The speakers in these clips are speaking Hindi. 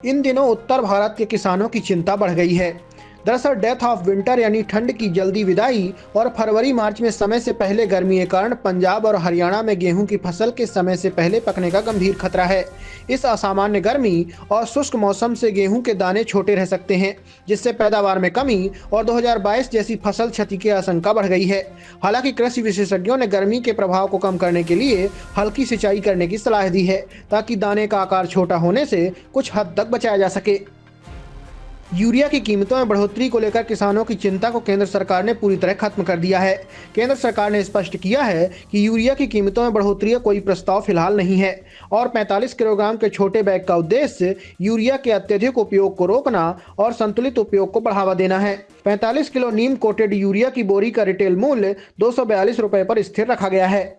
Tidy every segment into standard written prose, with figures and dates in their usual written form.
इन दिनों उत्तर भारत के किसानों की चिंता बढ़ गई है। दरअसल डेथ ऑफ विंटर यानी ठंड की जल्दी विदाई और फरवरी मार्च में समय से पहले गर्मी के कारण पंजाब और हरियाणा में गेहूं की फसल के समय से पहले पकने का गंभीर खतरा है। इस असामान्य गर्मी और शुष्क मौसम से गेहूं के दाने छोटे रह सकते हैं, जिससे पैदावार में कमी और 2022 जैसी फसल क्षति की आशंका बढ़ गई है। हालांकि कृषि विशेषज्ञों ने गर्मी के प्रभाव को कम करने के लिए हल्की सिंचाई करने की सलाह दी है, ताकि दाने का आकार छोटा होने से कुछ हद तक बचाया जा सके। यूरिया की कीमतों में बढ़ोतरी को लेकर किसानों की चिंता को केंद्र सरकार ने पूरी तरह खत्म कर दिया है। केंद्र सरकार ने स्पष्ट किया है कि यूरिया की कीमतों में बढ़ोतरी का कोई प्रस्ताव फिलहाल नहीं है और 45 किलोग्राम के छोटे बैग का उद्देश्य यूरिया के अत्यधिक उपयोग को रोकना और संतुलित उपयोग को बढ़ावा देना है। 45 किलो नीम कोटेड यूरिया की बोरी का रिटेल मूल्य 242 रुपए पर स्थिर रखा गया है।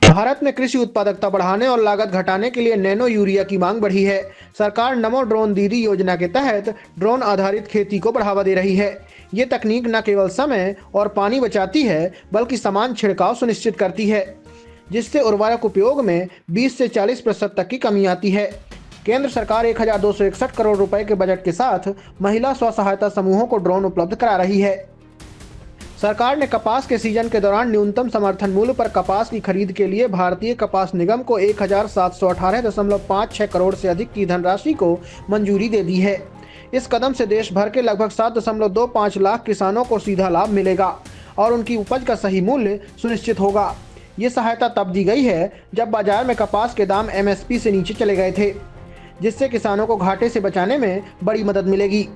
भारत में कृषि उत्पादकता बढ़ाने और लागत घटाने के लिए नैनो यूरिया की मांग बढ़ी है। सरकार नमो ड्रोन दीदी योजना के तहत ड्रोन आधारित खेती को बढ़ावा दे रही है। ये तकनीक न केवल समय और पानी बचाती है, बल्कि समान छिड़काव सुनिश्चित करती है, जिससे उर्वरक उपयोग में 20 से 40% तक की कमी आती है। केंद्र सरकार 1261 करोड़ रुपए के बजट के साथ महिला स्व सहायता समूहों को ड्रोन उपलब्ध करा रही है। सरकार ने कपास के सीजन के दौरान न्यूनतम समर्थन मूल्य पर कपास की खरीद के लिए भारतीय कपास निगम को 1718.56 करोड़ से अधिक की धनराशि को मंजूरी दे दी है। इस कदम से देश भर के लगभग 7.25 लाख किसानों को सीधा लाभ मिलेगा और उनकी उपज का सही मूल्य सुनिश्चित होगा। ये सहायता तब दी गई है जब बाजार में कपास के दाम MSP से नीचे चले गए थे, जिससे किसानों को घाटे से बचाने में बड़ी मदद मिलेगी।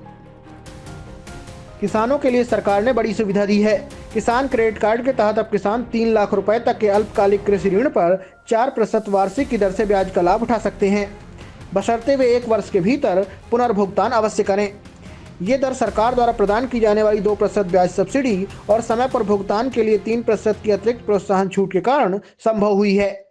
किसानों के लिए सरकार ने बड़ी सुविधा दी है। किसान क्रेडिट कार्ड के तहत अब किसान 3 लाख रुपए तक के अल्पकालिक कृषि ऋण पर 4% वार्षिक की दर से ब्याज का लाभ उठा सकते हैं, बशर्ते वे 1 वर्ष के भीतर पुनर्भुगतान अवश्य करें। ये दर सरकार द्वारा प्रदान की जाने वाली 2% ब्याज सब्सिडी और समय पर भुगतान के लिए 3% की अतिरिक्त प्रोत्साहन छूट के कारण संभव हुई है।